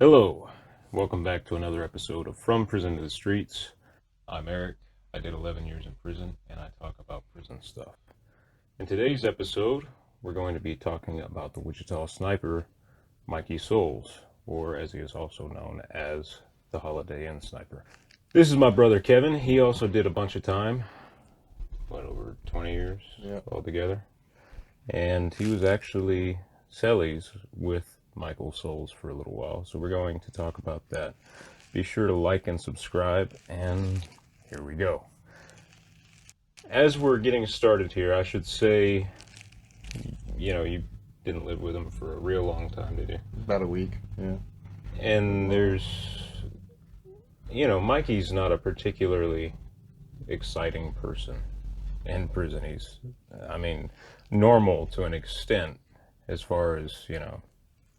Hello, welcome back to another episode of From Prison to the Streets. I'm Eric. I did 11 years in prison and I talk about prison stuff. In today's episode, we're going to be talking about the Wichita Sniper, Mikey Souls, or as he is also known as the Holiday Inn Sniper. This is my brother Kevin. He also did a bunch of time, over 20 years Yeah. altogether. And he was actually cellies with Michael Souls for a little while. So we're going to talk about that. Be sure to like and subscribe, and here we go. As we're getting started here, I should say, you didn't live with him for a real long time, did you? About a week. Yeah. And Mikey's not a particularly exciting person in prison. He's normal to an extent as far as,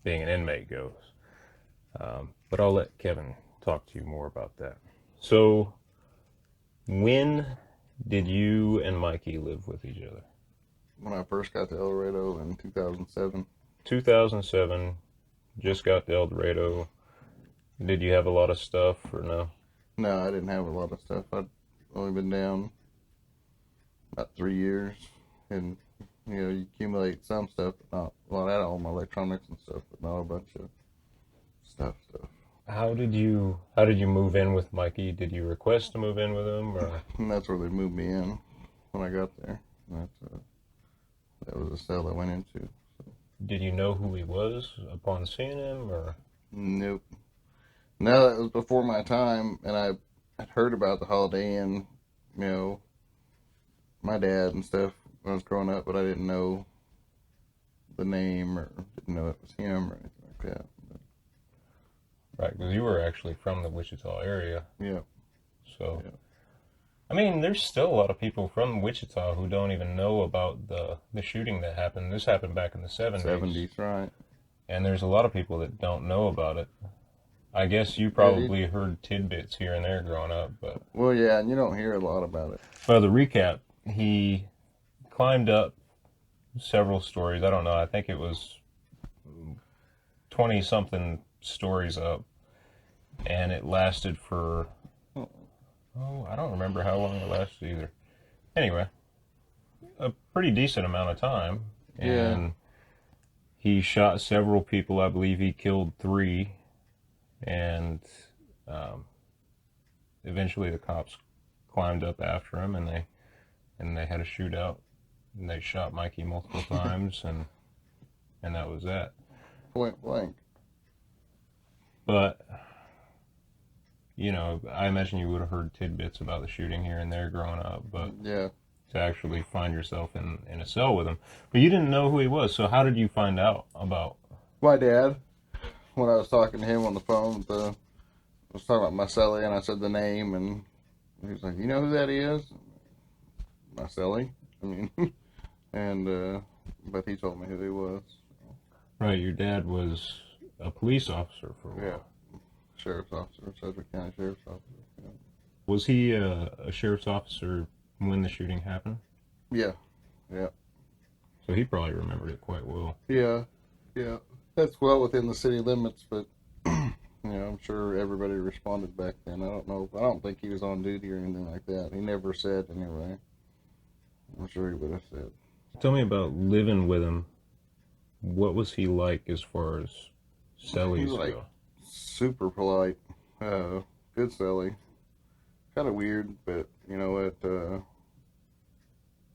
being an inmate goes. But I'll let Kevin talk to you more about that. So, when did you and Mikey live with each other? When I first got to El Dorado in 2007. 2007, just got to El Dorado. Did you have a lot of stuff or no? No, I didn't have a lot of stuff. I'd only been down about 3 years. And, you accumulate some stuff, but not a lot. I had all my electronics and stuff, but not a bunch of stuff. How did you move in with Mikey? Did you request to move in with him, or And that's where they moved me in when I got there. That was the cell I went into. did you know who he was upon seeing him, or? Nope. No, that was before my time, and I had heard about the Holiday Inn, you know, my dad and stuff when I was growing up, but I didn't know the name or didn't know it was him or anything like that. Right, because you were actually from the Wichita area, Yeah, so. yeah. There's still a lot of people from Wichita who don't even know about the shooting that happened. This happened back in the 70s, 70s, right? and there's a lot of people that don't know about it. I guess you Yeah, probably heard tidbits here and there growing up, but well, yeah, and you don't hear a lot about it. by the recap, he climbed up several stories. I don't know. I think it was 20 something stories up, and it lasted for, I don't remember how long it lasted either. Anyway, a pretty decent amount of time, Yeah, and he shot several people. I believe he killed three, and um, eventually the cops climbed up after him, and they had a shootout, and they shot Mikey multiple times, and that was that. point blank. But I imagine you would have heard tidbits about the shooting here and there growing up, but Yeah, to actually find yourself in a cell with him, but you didn't know who he was. So how did you find out about? my dad. When I was talking to him on the phone, I was talking about Marcelli, and I said the name, and he was like, "You know who that is?" Marcelli. I mean, and but he told me who he was. Right, your dad was a police officer for a Yeah, while. sheriff's officer, Sedgwick County Sheriff's Officer. Was he a sheriff's officer when the shooting happened? Yeah, yeah, So he probably remembered it quite well. yeah, yeah. That's well within the city limits, but I'm sure everybody responded back then. I don't know. I don't think he was on duty or anything like that. He never said anyway. I'm sure he would have said. Tell me about living with him. What was he like as far as He was cellies like go? super polite, good silly, kind of weird, but you know what?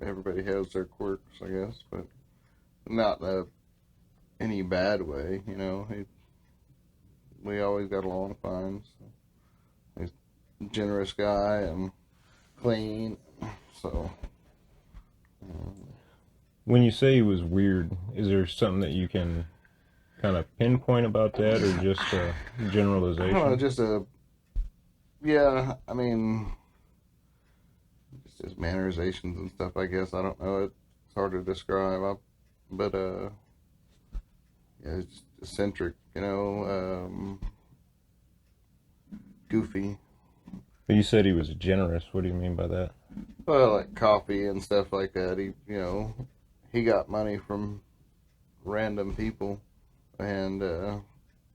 Everybody has their quirks, I guess, but not any bad way. We always got along fine. So he's a generous guy and clean. So When you say he was weird, is there something that you can kind of pinpoint about that, or just a I don't know, generalization? just a yeah. I mean, just his mannerizations and stuff. I guess I don't know. It's hard to describe. But yeah, it's just eccentric. Goofy. But you said he was generous. What do you mean by that? Well, like coffee and stuff like that. He got money from random people, and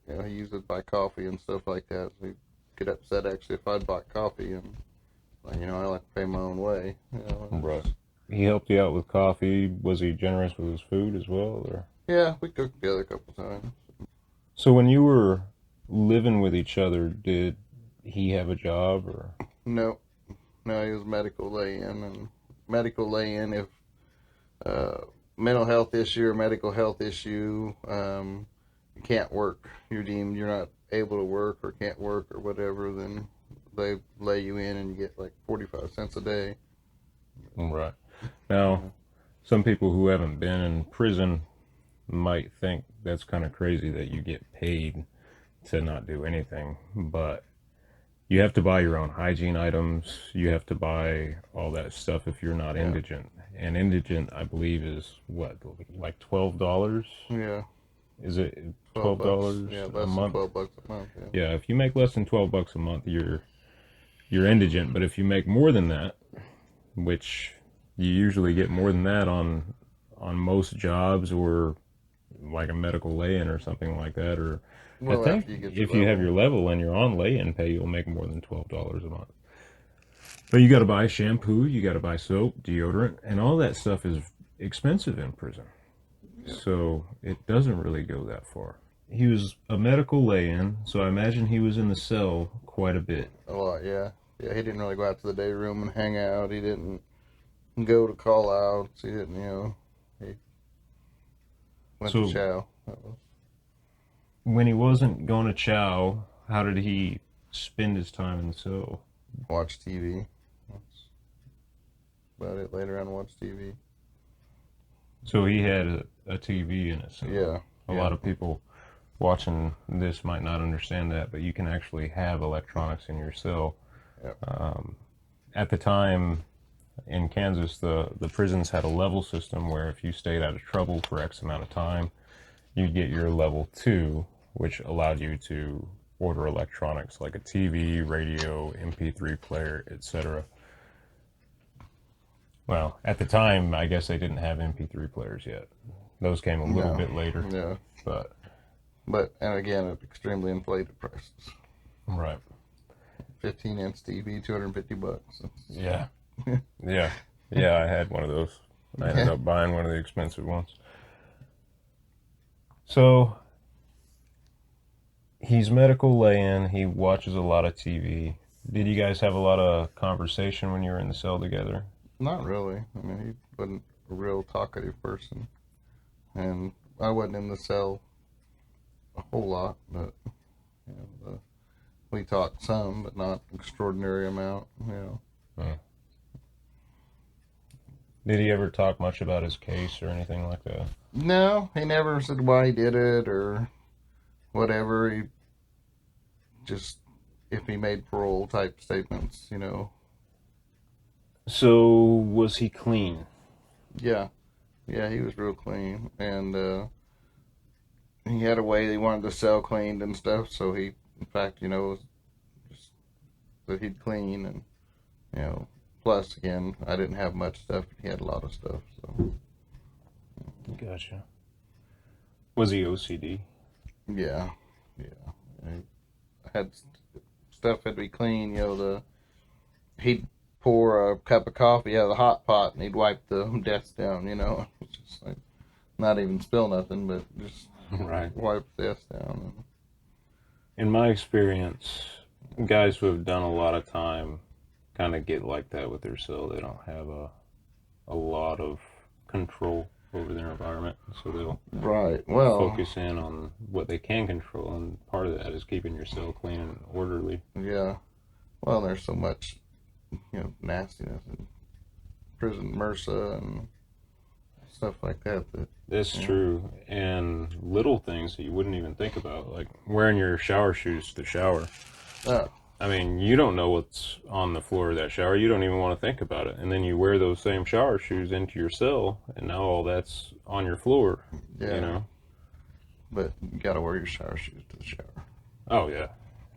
he used it to buy coffee and stuff like that. So he'd get upset actually if I'd buy coffee, and like, I like to pay my own way. Right. He helped you out with coffee. Was he generous with his food as well, or? Yeah, we cooked together a couple times. So when you were living with each other, did he have a job or? No, no, he was medical lay-in, and medical lay-in if uh, mental health issue or medical health issue, you can't work. You're deemed you're not able to work or can't work or whatever, then they lay you in and you get like 45 cents a day. Right. Now, some people who haven't been in prison might think that's kind of crazy that you get paid to not do anything, but you have to buy your own hygiene items. You have to buy all that stuff if you're not indigent. And indigent, I believe, is what, like $12? Yeah, Is it $12. $12 Yeah, a less than month? $12 a month. Yeah. Yeah, if you make less than $12 a month, you're indigent. But if you make more than that, which you usually get more than that on most jobs or like a medical lay-in or something like that, or I Well, think after you get your if you have level. your level and you're on lay-in pay, you'll make more than $12 a month. But you got to buy shampoo, you got to buy soap, deodorant, and all that stuff is expensive in prison. So it doesn't really go that far. He was a medical lay-in, so I imagine he was in the cell quite a bit. A lot, yeah. Yeah, he didn't really go out to the day room and hang out. He didn't go to call outs. He didn't, he went to So chow. when he wasn't going to chow, how did he spend his time in the cell? Watch TV. That's about it. Later on, watch TV. So he had a TV in it. So Yeah. a lot of people watching this might not understand that, but you can actually have electronics in your cell. Yep. At the time in Kansas, the prisons had a level system where if you stayed out of trouble for X amount of time, you'd get your level 2, which allowed you to order electronics like a TV, radio, MP3 player, etc. Well, at the time, I guess they didn't have MP3 players yet. Those came a little No. bit later, Yeah. but And again, at extremely inflated prices. right. 15-inch TV, $250. Yeah. Yeah. Yeah, I had one of those. I ended up buying one of the expensive ones. So he's medical lay-in. He watches a lot of TV. Did you guys have a lot of conversation when you were in the cell together? Not really. I mean, he wasn't a real talkative person. And I wasn't in the cell a whole lot, but we talked some, but not extraordinary amount. Did he ever talk much about his case or anything like that? No, he never said why he did it or whatever. He just, if he made parole type statements. So was he clean? Yeah, yeah, he was real clean, and he had a way he wanted the cell cleaned and stuff. So he, in fact, was just that he'd clean, and plus again, I didn't have much stuff. He had a lot of stuff. So Gotcha. Was he OCD? yeah, yeah. I had stuff had to be clean. He'd pour a cup of coffee out of the hot pot and he'd wipe the desk down. It's just like not even spill nothing, but just Right. wipe the desk down. In my experience, guys who have done a lot of time kind of get like that with their cell. They don't have a lot of control over their environment, so they'll Right. Well, focus in on what they can control, and part of that is keeping your cell clean and orderly. yeah. Well, there's so much, nastiness in prison, MRSA and stuff like that. That's true, and little things that you wouldn't even think about, like wearing your shower shoes to shower. Oh, I mean, you don't know what's on the floor of that shower. You don't even want to think about it. And then you wear those same shower shoes into your cell, and now all that's on your floor, yeah. But you gotta wear your shower shoes to the shower. Oh, yeah,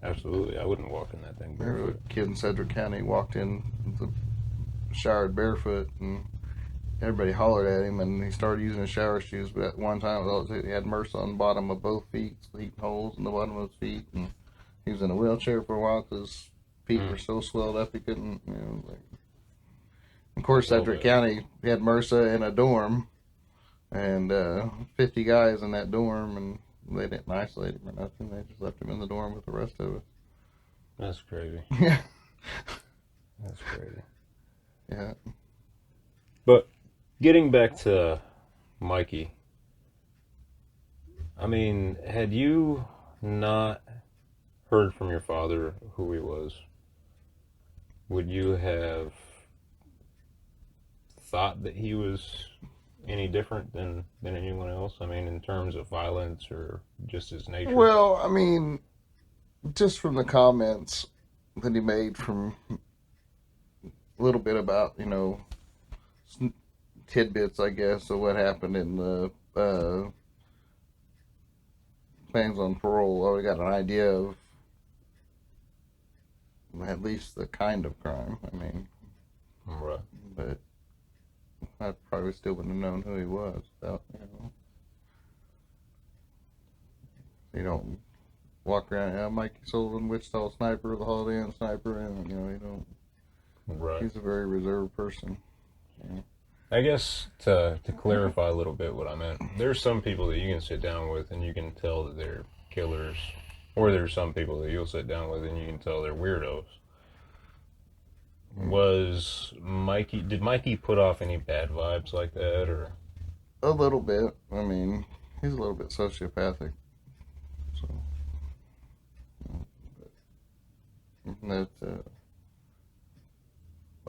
absolutely. I wouldn't walk in that thing There was barefoot. a kid in Sedgwick County walked in, showered barefoot, and everybody hollered at him, and he started using his shower shoes. But at one time, he had MRSA on the bottom of both feet, eating holes in the bottom of his feet, and he was in a wheelchair for a while because his feet were so swelled up he couldn't, like. Of course, Sedgwick County had MRSA in a dorm, and 50 guys in that dorm, and they didn't isolate him or nothing. They just left him in the dorm with the rest of us. That's crazy. Yeah. That's crazy. Yeah. But getting back to Mikey, I mean, had you not heard from your father who he was, would you have thought that he was any different than anyone else? I mean, in terms of violence or just his nature? Well, I mean, just from the comments that he made from a little bit about, tidbits, I guess, of what happened in the plans on parole, I would have got an idea of at least the kind of crime. I mean, right. But I probably still wouldn't have known who he was without, you don't walk around, Mikey Sullivan, Wichita Sniper, the Holiday Inn Sniper, and, you don't. Right. He's a very reserved person. Yeah. I guess to clarify a little bit what I meant, there's some people that you can sit down with and you can tell that they're killers, or there's some people that you'll sit down with and you can tell they're weirdos. Did Mikey put off any bad vibes like that, or? A little bit. I mean, he's a little bit sociopathic. So, that,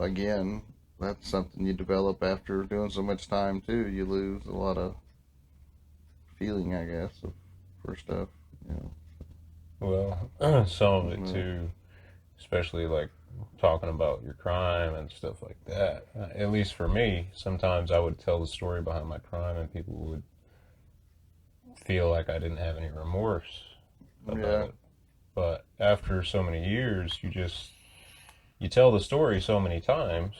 again, that's something you develop after doing so much time, too. You lose a lot of feeling, I guess, for stuff, Well, some of it, too, especially, like, talking about your crime and stuff like that. At least for me, sometimes I would tell the story behind my crime and people would feel like I didn't have any remorse about it. But after so many years, you tell the story so many times.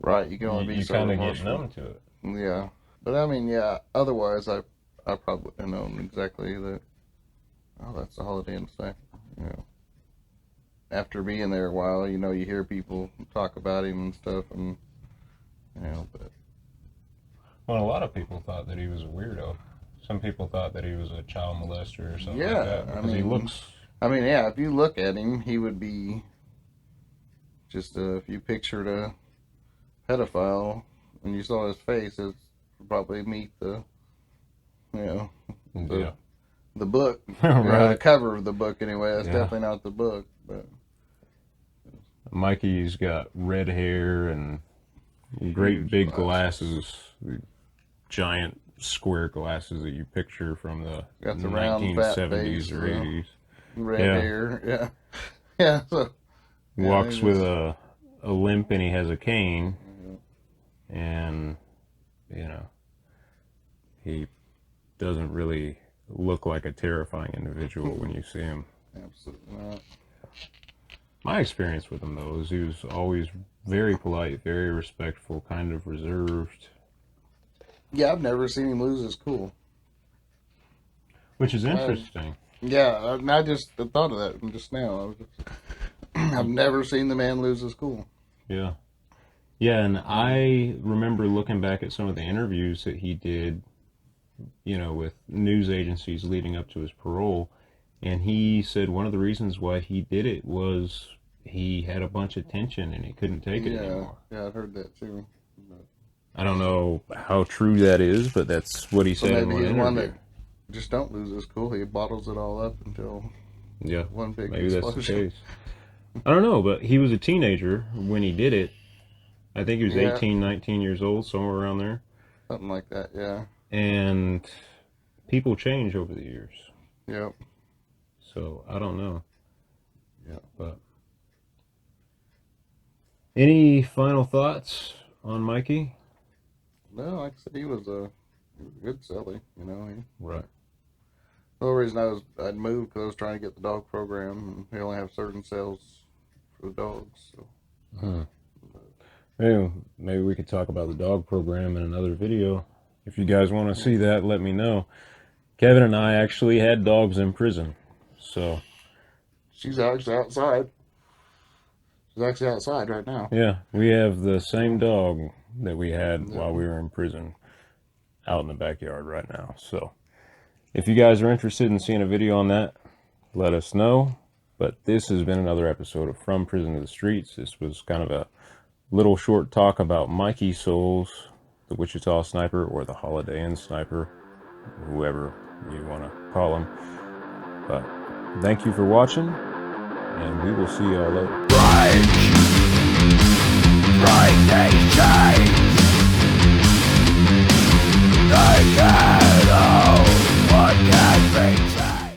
Right, you can only be you so kind of remorseful. get numb to it. Yeah. But I mean, otherwise I probably would have known exactly that, that's the Holiday Inn Sniper, After being there a while, you hear people talk about him and stuff, and, but. Well, a lot of people thought that he was a weirdo. Some people thought that he was a child molester or something like that. Because he looks... I mean, yeah, if you look at him, he would be just, if you pictured a pedophile and you saw his face, it would probably meet the, the book. Right. The cover of the book, anyway. That's definitely not the book, but... Mikey's got red hair and great big glasses, giant square glasses that you picture from the 1970s or 80s. Red hair, yeah. So walks with a limp and he has a cane, and he doesn't really look like a terrifying individual when you see him. Absolutely not. My experience with him, though, is he was always very polite, very respectful, kind of reserved. Yeah, I've never seen him lose his cool. Which is interesting. I just thought of that just now. I've never seen the man lose his cool. Yeah. Yeah, and I remember looking back at some of the interviews that he did, with news agencies leading up to his parole. And he said one of the reasons why he did it was he had a bunch of tension and he couldn't take it anymore. Yeah, I've heard that too. I don't know how true that is, but that's what he said in one interview. One that just don't lose his cool. He bottles it all up until one big explosion. That's the case. I don't know, but he was a teenager when he did it. I think he was 18, 19 years old, somewhere around there. Something like that, yeah. And people change over the years. Yep. So, I don't know. Yeah. But any final thoughts on Mikey? No, like I said, he was a good cellie, Right. The only reason I'd moved because I was trying to get the dog program, and we only have certain cells for the dogs. So. Hey, maybe we could talk about the dog program in another video. If you guys want to see that, let me know. Kevin and I actually had dogs in prison. So, She's actually outside. She's actually outside right now. yeah, we have the same dog that we had Yeah. while we were in prison out in the backyard right now. So, if you guys are interested in seeing a video on that, let us know. But this has been another episode of From Prison to the Streets. This was kind of a little short talk about Mikey Souls, the Wichita Sniper, or the Holiday Inn Sniper, whoever you want to call him. But thank you for watching, and we will see y'all later. Right, right,